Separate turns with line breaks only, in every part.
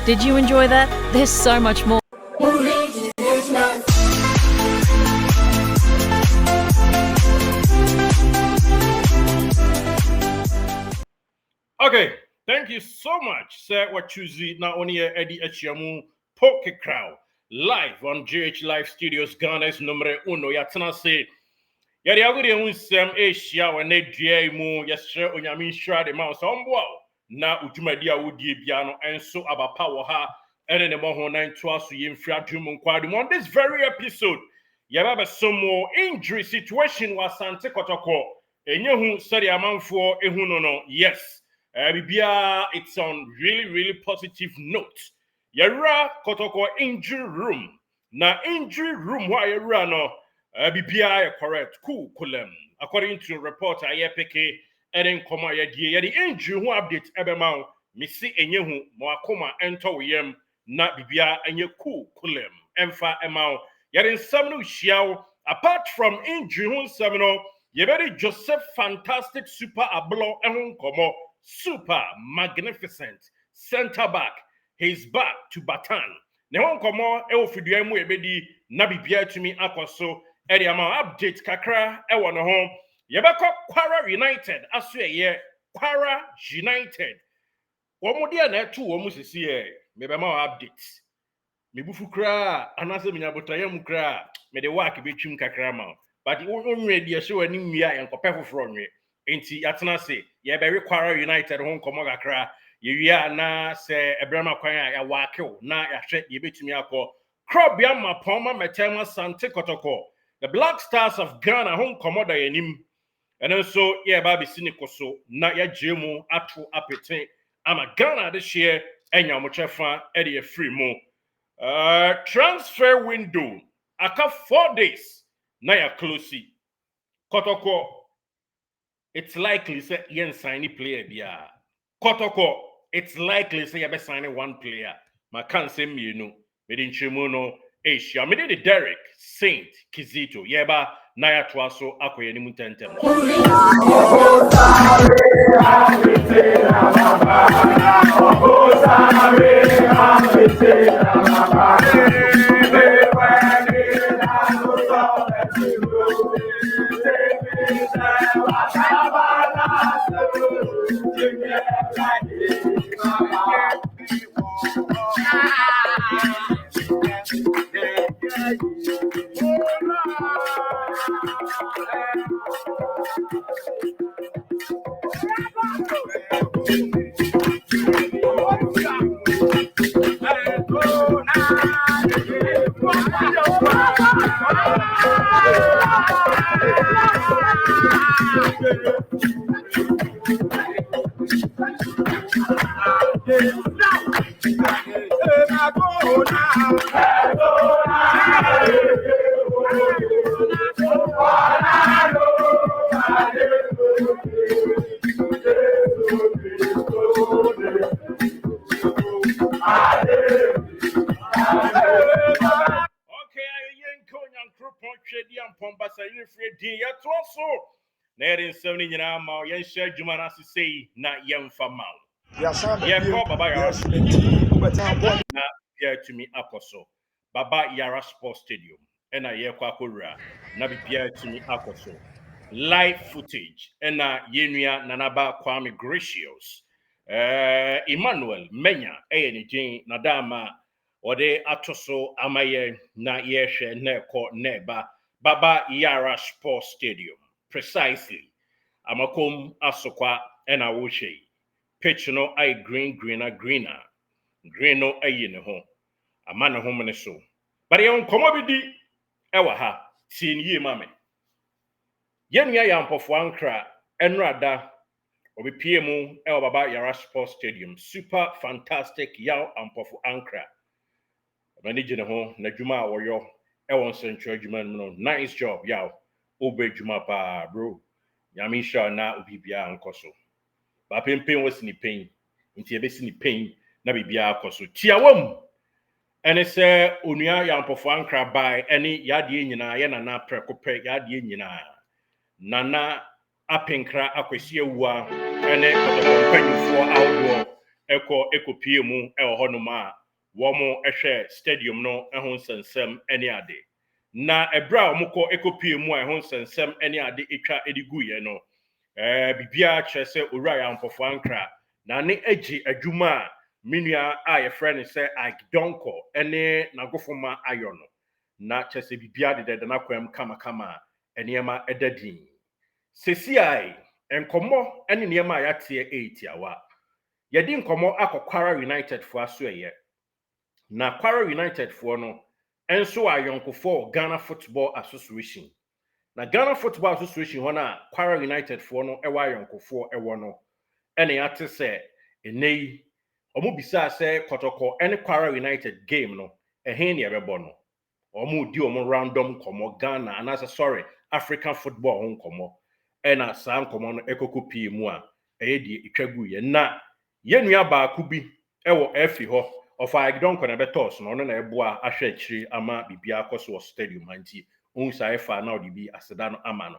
Did you enjoy that? There's so much more.
Okay, thank you so much. Sir, what Tuesday now only Eddie Echiamu Poke Crowd live on GH Live Studios Ghana's numero uno. Yatana say, Yadi Agudi Unsem Asia when they dare mu, yes, sir, Unyamin Shra the mouse on wow. Na Ujumadia Woody Biano and so about power ha and then the Moho 9 twice in Fiatum Quadum on this very episode. Yababa some more injury situation was Sante Kotoko. And you said the amount for Ehunono, yes. Bibia, it's on really positive note. Yara Kotoko injury room. Na injury room why you run Bibia correct. Cool kulem. According to reporter Ayepeke, Eden Koma Yadi, the injury who update Ebemau, Missy Enyehu, Moakoma, Ento Yem, na Bibia and ye cool kulem. Emfa Emau. Yadin Samnu Xiao, apart from injury who Samino, Yabedi Joseph fantastic super ablo ehun komo. Super magnificent center back. He's back to Batan. Nehon komo eofiduemu ebedi nabibia tumi akoso edi ama update kakra ewo no ho. Yebeko Kwara United aso ye Kwara United. Womudia na etu womu sisi mebema update. Mebufu kra anase menyabotayam kra me de work betwim kakra ma. But onwe dia so ani nwia enkope foforo nwe. Enti yatena se ye be Kwara United ho nkomo kakra ye wia na se ebrama kwan ya wakew na ya hwe ye betumi akọ Krobia Mapoma Metema Sante Kotoko. The Black Stars of Ghana ho nkomo da yanim. And so ye ba be sinikoso na ya jemu atu apete ama Ghana this year enya mo chefa e de free mo. Transfer window aka 4 days na ya close. Kotoko, it's likely say yen sign player bia. Kotoko, it's likely say you sign one player. Ma can say me no. Me din chimuno Asia. Me the Derek Saint Kizito. Yeba na ya twaso akoye ni mutentem. Na yemfa mau. Baba Yara to me akoso. Baba Yara Sports Stadium. And I Yakura. Na bia to me akoso. Live footage. And Yenuya Nanaba Kwame Gracious. Emmanuel Menya Jane Nadama Ode Atoso Amaye na Yeshe Neko Neba Baba Yara Sports Stadium. Precisely. Amakom Asokwa and Awoshe. Pitch no I greener. Green no ayi ne ho. Ama ne ho mene so. But yon komobidi ewa ha. Tin yi mame. Yen ya yampofo ankra enrada obi piemu ewa Baba Yara Sports Stadium. Super fantastic yaw ampofo ankra. Mani jine ho na juma awoyo ewa nsentro juma no. Nice job yaw. Obe juma pa bro. Yamisha na ubibia ankoso. Ba pempen wasi ni pain. Inti ebesi ni pain na bibia akoso. Tiawam. Ene se onua yampofo ankra bai ene yade nyina ye nana prekope yade nyina. Nana apenkra akwesi ewua ene kotopanyufo outdoor eko pie mu ewo honom a womo ehwe stadium no ehun sensem ene ade na ebra omukọ eko pie mu a ehun sensem ene ade etwa edigu ye no bibia kyerese owura ya mpofo ankra na ne agi adwuma a minua a ye friend say agdonko ene nagofoma ayo no na kyerese bibia de na kwam kama enema edadin sesiai enkomo ene niema ya tie 8 awa yedi nkomo Kwara United fo aso eye na Kwara United fo no enso ayonkofo Ghana Football Association na Ghana Football Association hona Kwara United fo no ewa ayonkofo ewo no ene ate se enei omo bisa se Kotoko ene Kwara United game no ehe ne ebebo no omo di omo random komo Ghana anasa sorry African football hon komo ena sa nkomo no ekoko pie mu a eye di itwagu ye na yenua ba kubi ewo efi ho ofa agdonko na betos no no na eboa ahwe akiri ama bibia akoso stadium anti onsa efa na odibi aseda no ama no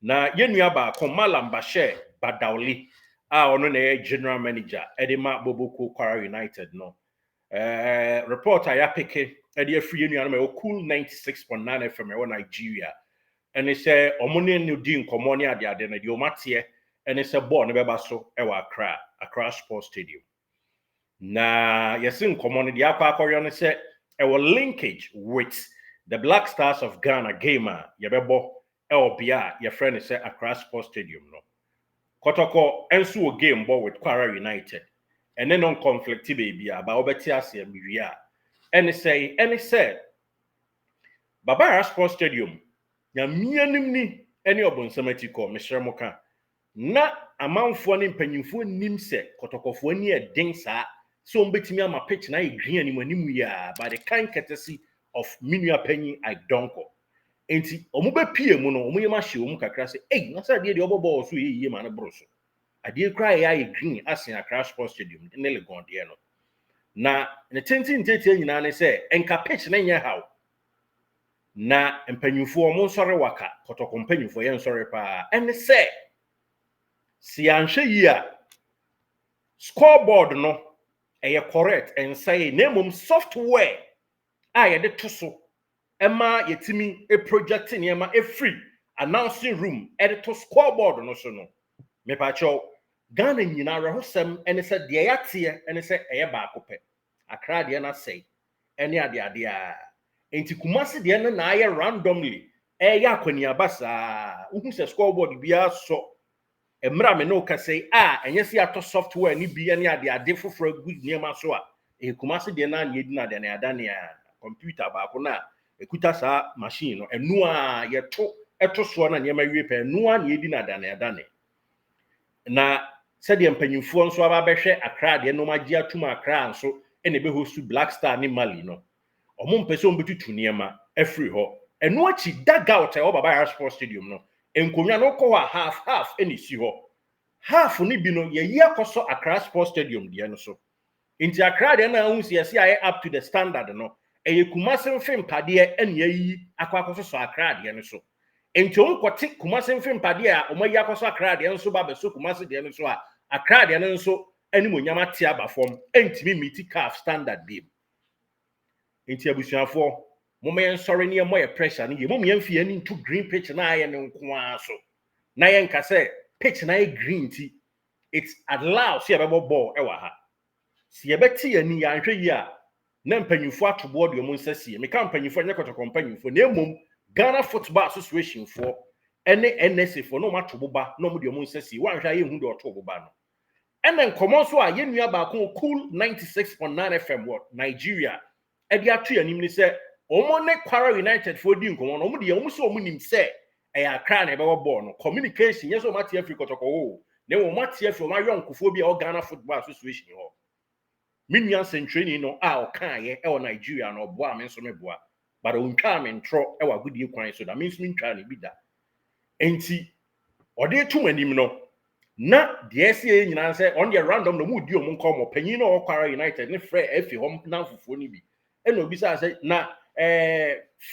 na yenua ba ko Malambashe Badawli a ono na general manager edema Boboko Kwara United no reporter ya peke edi afri yenua no me cool 96.9 FM e Nigeria ene se omone no di nkomo ne ade na di omate ene se ball ne beba so e wa Accra Sports Stadium na yesin nkomo ne di akwa ne se e will linkage with the Black Stars of Ghana gamer yebebo e obia ye friend say Accra Sports Stadium no Kotoko enso wo game ball with Kwara United ene non conflict baby aba obeti ase miwia ene say Babara Sports Stadium ya mianim ni ene obonsamati ko mesremoka na amanfo ne mpanyimfo nim se Kotokofo ni eden saa so mbetimi ama pitch na green animu ya by the kind courtesy of minua panyin Idonko enti omuba pie mu no omuyema hye omu kakra se na sa de obobo so yiye ma ne broso ade kra ya green asen Accra Sports Stadium ne legon de no na ne tentin tete nyina ne se enka pitch na nya haw na mpanyimfo omo nsore waka Kotoko mpanyimfo ye nsore pa ene se si anhwe yi a scoreboard no eye correct and say name software ye de to so ema yetimi a project niema a free announcing room de to scoreboard no so no me pa cho Ghana nyina rehosem ene se de yate ene se eye ba akopɛ Accra de na say ene ade a enti Kumasi de na aye randomly akwani abasa uhu se scoreboard bia so emra me no ka say enye si ato software ni bia ne ade foforo good niema so a Kumasi de na ye di na de na adane a computer ba ko na ekuta sa machine no enu a ye to so na niema wie pe enu a na ye di na adane na se de mpanyimfo nso aba behwe Accra de no magi atuma Accra nso ene be hostu Black Star ni Mali no omo mpese ombetutu niema afri ho enu achi dugout e Babara Sports Stadium no enkonwa no ko half eni si ho half ni bi no ye yi akoso Accra Sports Stadium de no so inti Accra de na hu si yesi aye up to the standard no eye Kumasi mfimpade ene yi akwakoso so Accra de no so enti on kwoti Kumasi mfimpade a omayi akoso Accra de nso ba be so Kumasi de no so a Accra de no nso animonyam ate aba fom entimi meet CAF standard beam enti abusuafo momen sorry ne moye pressure ne ye momye mfie ani into green pitch na aye ne nko aso na ye nka se pitch na aye green ti it allows see abebo ball ewa ha si yebeti ani ya nhwe yi a na mpanyimfo atobo de omo nsasi me ka mpanyimfo nya Kotoko mpanyimfo na emom Ghana Football Association for ene NSA for no matobo ba no mo de omo nsasi wa nhwe aye hu de otobo ba no ene nkomo so a ye nua ba ko cool 96.9 FM what Nigeria edi atu anim ni se omo ne Kwara United for di nkomo no omo de omo so omo nim se Accra na ebe wo ball no communication yes o mate Africa Kotoko wo ne wo mate Africa ma yonkofo bi o Ghana Football Association ho minua sentreni no o kan ye e Nigeria no bo a me nso me boa but o ntwa me ntro e wa godie kwan so da me nso me ntwa ne bi da enti ode tum anim no na de ese nyina se on the random no mu di omo nko mo panyin no Kwara United ne frɛ efi hom na fufuo ni bi e no bi sa se na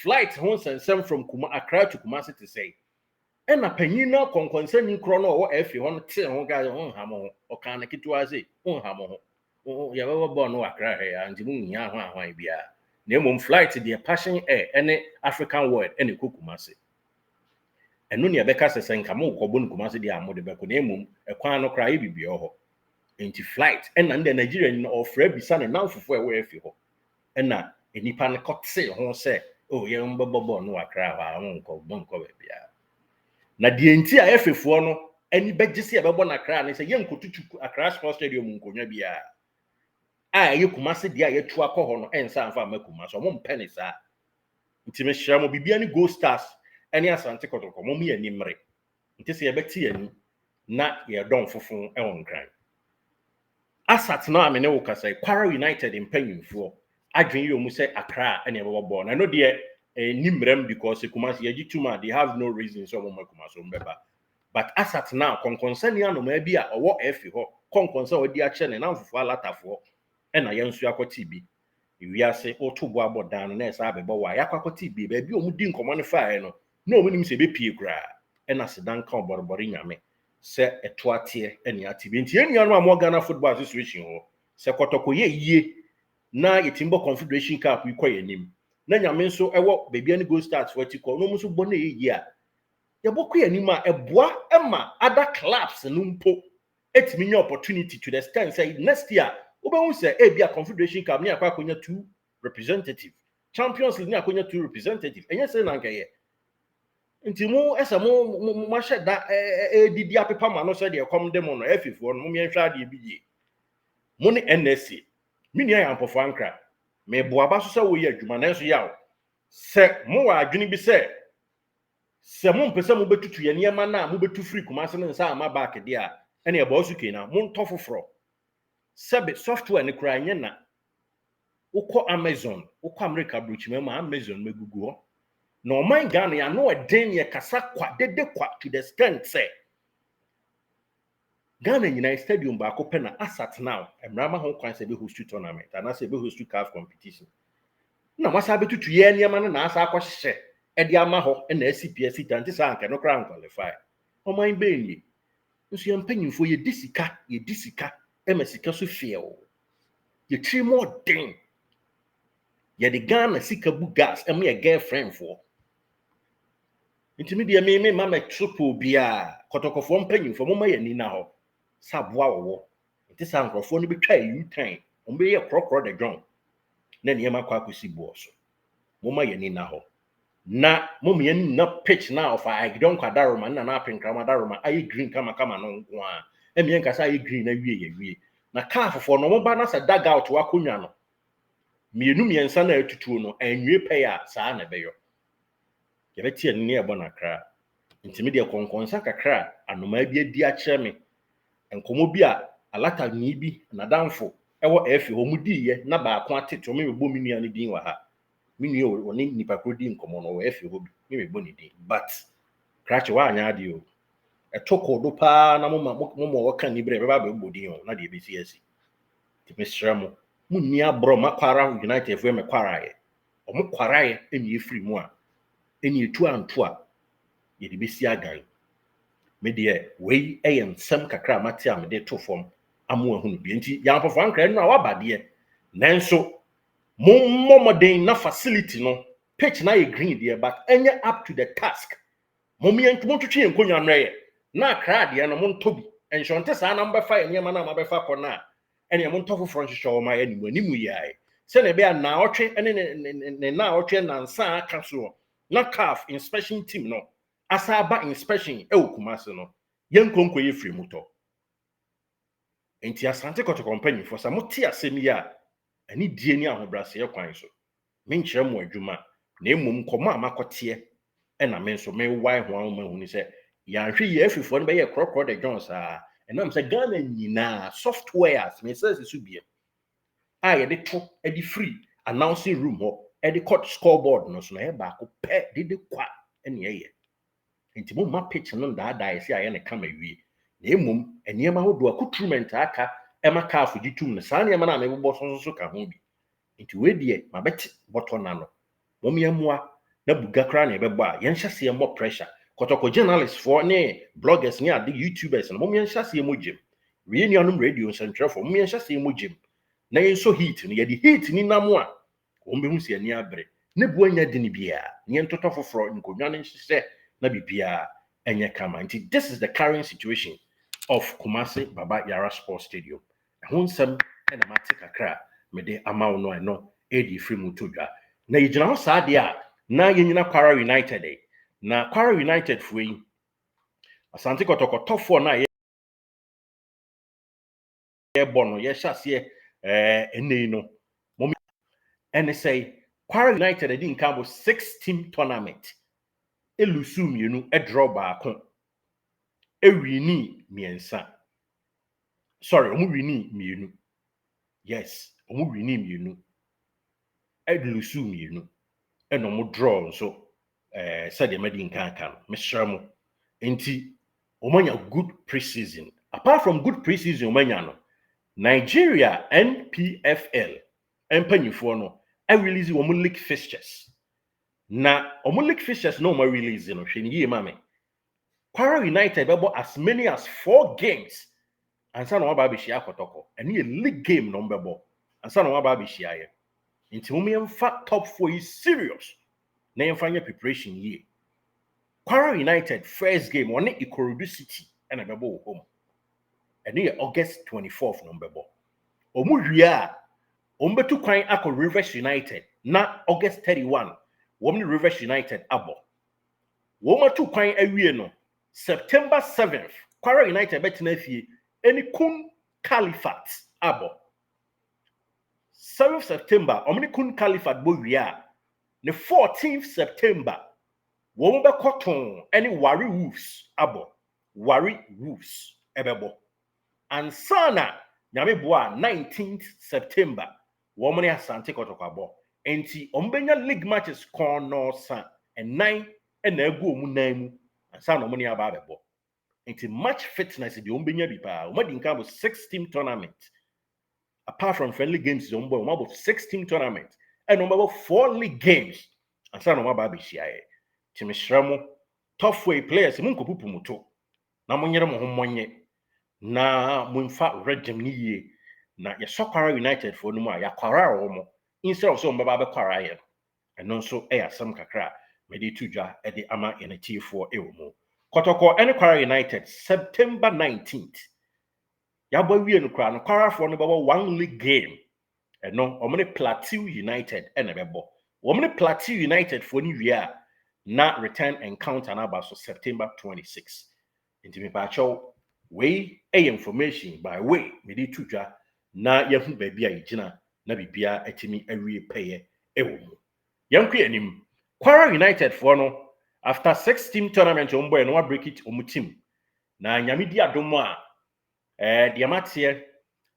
flight hon sensem from Accra to Kumasi to say e na panyin no konkonsa ni kro no wo efi hon te ho ga ho ha mo o kan na kitwa se ho ha mo ya baba born no akra he anti mu nya ho ahwan bia na emom flight the passion air any African world any Kumasi eno ne beka sese nka mo ko bon Kumasi dia amode beko na emom ekwan no kra ye bibie ho enti flight ena nde Nigeria ni ofra bisa ne nanfofo ewe afi ho ena enipa ne kotse ho se oh ye mbabo born no akra ha nko bia na die enti a efefo no ani begese e bebo na akra ne se ye nkotutu Accra Sports Stadium nkonwa bia a ye Kumasi dia ye tu akọ no ensa amfa makuma so mo mpene sa nti me hira mo bibia ni Gold Stars eni Asante Kotoko mo mi animre nti se ye beti ani na ye don fofon e won kran asat na amene wo kasa Kwara United mpanyimfo adwen yo mu se Accra eni e bebo ball na no de nimrem because Kumasi ye gituma they have no reason so mo makuma so mbeba but asat na konkonsani anoma bia owo efi ho konkonsa odi a che ne na mfofo alatafo ena yensu akoti bi wiase otobo abodan na esa abebo wa yakwakoti bi ba bi omudi nkomo ne fae no na omunim se bepie kura ena sedan ka oborbori nyame se eto ate ene ate bi nti enuanu am Ghana Football Association ho se Kotoko ye yie na yetimbo Confederation Cup ikoye nim na nyame nso ewo bebia ni Gold Stars for tiko no muso bo na ye yie a ye bokoye nim a eboa ema other clubs no mpo etimi nya opportunity to the extent say next year Oba say ebia Confederation Cup ni akwa konya 2 representative Champions League ni akonya 2 representative enye say na nkaye nti mu esa mu mahye da didi apepa ma no so de kom dem no afifo no mu yenhwa de biye mu ni NSC mini ya ampofo ankra me boaba so se wo ye adwuma na so yawo se mu wa adwene bi se mu mpese mu betutu ye niema na mu betu free Kumasi ne nsa ama back de a ene e ba su kena mu ntofoforo sebe software ne kura nye na ukọ Amazon ukọ America bruchime ma Amazon megugu ho na oman Ghana ya no eden ye kasa kwa dede kwa to the extent say Ghana United Stadium ba ko pe na asat now emrama ho kwan se be host tournament and say be host CAF competition na masa betutu ye niam na asa akwahye e de ama ho na ACPS tanti sa anke no kra qualify oman be ni nso ye mpanyimfo ye disika emasika so fiel ye tri more den ye de Ghana sika bu gas em ye girlfriend for intimi de me mama triple bia Kotokofo mpanyimfo mo ma ye ni na ho saboa wo nti sa nkrofo no betwa U10 o be ye krokro de dron na ne ma kwa akosi buoso mo ma ye ni na ho na mo me ni na pitch na of I don't kwadaroma na apenkram daroma ayi green kama no nko a emi nkasa ayi green na wie na kaafofo no mo ba na sa dugout wakonwa no mienu miensa na atutuo no anwie pɛ ya saa na beyo ye beti ani ne ebo na kra ntimi de konkonsa kakra anoma bi adi a kire me enkomo bi a alata ni bi na danfo ewo efi ho mudi ye na ba ko ateto me bo minua ne din wa ha minua oni nipa kro di nkomo no efi ho bi me bo ni din but krache wa anya ade o etoko do pa na mo waka ni bre be ba be bodin o na de be si asi ti me sramo munni abro makwara United fo me kwara ye o mo kwara ye eni efiri mu a eni etu anto a ye de be si agan me de we ensem kakra mate am de to fom amo ahunu bi enti ya mpofo ankra no a wabade nanso mommodern na facility no pitch na ye green there but enye up to the task momien twotwe enkonya nre na akra de no montobi enshonte saa na mbefa ye niam na mabefa kona ene mo ntofo front show ma animu yae se na be na otwe ene na otwe na nsa aka so na CAF inspection team no asaba inspection Kumasi no yenkonko ye free moto enti Asante Kotoko company for some tie asem ya ani die ni ahobrase ye kwan so me nkyere mo adwuma na emum komo amakote ena me nso me wai ho anoma hu ni se ya hwe ye afifo no be ye krokro de Jones a enam se Ghana nyina softwares me se su bie a ye de to e de free announcing room ho e de court scoreboard no so na e ba ko pe de kwa ene ye enti mo ma pitch no da ese aye ne kama wie na emum eniema ho do akutrument aka e ma CAF gitum ne sa ne ma na me bobɔ so ka ho bi enti we de ma bet botɔ na no mo me amua na buga kra na e bɛbɔ a yen hyase mo pressure Kotoko journalists for ne bloggers ne ade YouTubers no mo me hyase mo gym we nuanom radio central for mo me hyase mo gym na yenso heat no ye di heat ni nam a wo behu se ani abre ne bu anya di ni bia ne ntoto foforo nkonwa ne hye na bibia enye kama nti this is the current situation of Kumasi Baba Yara Sports Stadium ho nsem na mate kakra me de amawo no eno edi free mu todwa na yigina ho saa de a na yenyina Kwara United na Kwara United fuyi Asante Kotoko tofo na ye bono ye hyase enei no mom ene say Kwara United di nka bo 6-team tournament elusu mienu draw baako ewini miensa sorry omu wini mienu yes omu wini mienu elusu mienu eno mo draw nso said the medi nka kan mesramo enti omanya good preseason apart from good preseason omanya no Nigeria NPFL empanyifo no I release wo league fixtures na omo league fixtures no mo release no hwe ni ye mame Kwara United bebo as many as 4 games ansa na waba bishia Kotoko ene ye league game no mbebo ansa na waba bishia ye nti mo yemfa top 4 is serious na yemfa nya preparation ye Kwara United first game on Ikorodu City ena bebo home ene ye August 24th no mbebo omu hwia ombetu kwan akọ Rivers United na August 31 womni Rivers United abo womatu kwan awie no September 7th Kwara United betina fie eni kun Califat abo 7th September omni kun Califat bo wia ne 14th September wom be koton eni Wari Wolves abo Wari Wolves ebebo ansana nyame boa 19th September womni Asante Kotoko abo enti ombenya league matches kono sa ennan ena agu omu nan mu ansana omni aba abebo enti match fitness di ombenya bi pa omadi nka bo 6-team tournament apart from friendly games ombo omabo 6-team tournament and omabo 4 league games ansana omaba abehia ye timishramo tough way players munkopupu muto na monyere mo ho monye na mumfa regime ni yie na ye Kwara United for no mu a ya Kwara wo mo instead of so mbaba be Kwara ye eno nso asem kakra me de tudwa e de ama ene tiefo ewo mu Kotoko ene Kwara United September 19th ya ba wie no kra no Kwara for no baba 1 league game eno omne Plateau United ene bebo omne Plateau United for ni wie a na return encounter na ba so September 26 inti me pa chow we information by way me de tudwa na yehu ba bia yigina na bibia atimi awie peye ewo mu yankwe anim Kwara United for no after 6-team tournament omboy no wa break it omu team na nyame di adomo a diamate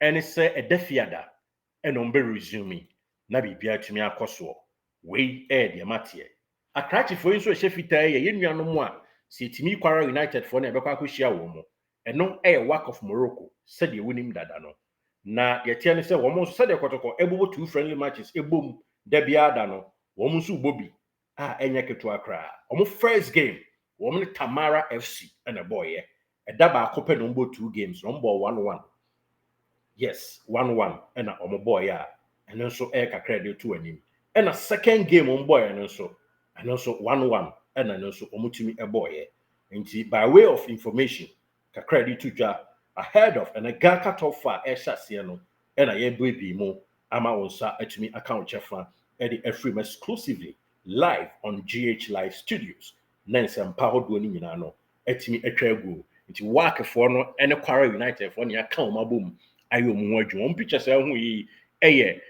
ene se edafiada eno mbe resume na bibia atimi akoso we diamate akrachi for inso ehye fitaa ye nuanom a se timi Kwara United for na ebekwa akohia wo mo eno work of Morocco said ye winim dada no na yetie ne se wo mo said Kotoko ebobo 2 friendly matches ebom da bia da no wo mo so bobi enye keto akra wo first game wo mo Tamara FC and a boy eda ba akope no mbo 2 games no mbo 1-1 yes 1-1 and a boy and also kakra de to anim and a second game on boy and also 1-1 and also omutimi a boy nti by way of information kakra de to ja ahead of and a gaka top far shase no and a ye baby mo ama wonsa atumi account chefa e de free exclusively live on GH Live Studios nansa mpa hodo ni nyina no atumi atwa agu nti work for no ene Kwara United for ne account mabom ayo mu adwuma on pictures hu yi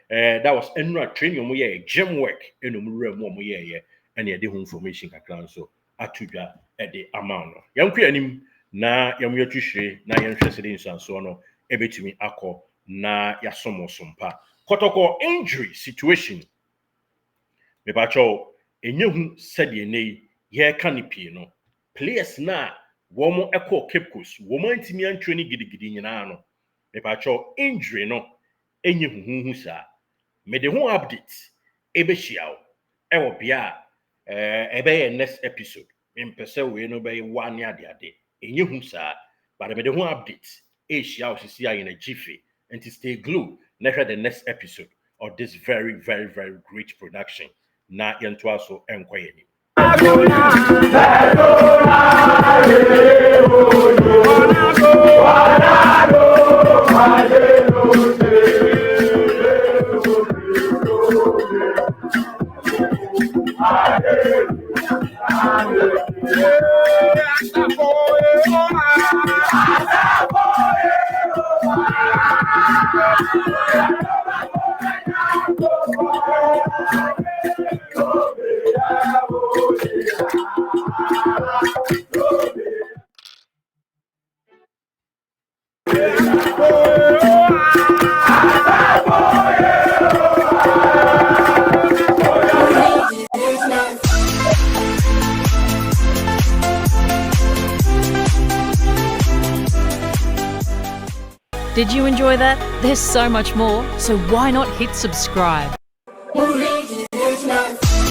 that was enra training mu ye gym work eno mu wura mu ye ene ye de ho information kakra nso atudwa e de amount no yankwa anim na yamu yatwhwe na yanhwɛ sɛ de nsanso no ebetumi akɔ na yasomosompa Kotoko injury situation me bacho enyehu sɛde nei ye kanipie no players na womo ekɔ Cape Coast womo antimi antwe ni gidigidi nyina no me bacho injury no enyehu sa me de ho update ebehia ewo bia ebe next episode mpese we no be one ade enyehu sa but me de ho update ehia osisi aye na jife and stay glue Never the next episode of this very, very, very great production. Na yentwaso enkwayeni.
Did you enjoy that? There's so much more, so why not hit subscribe?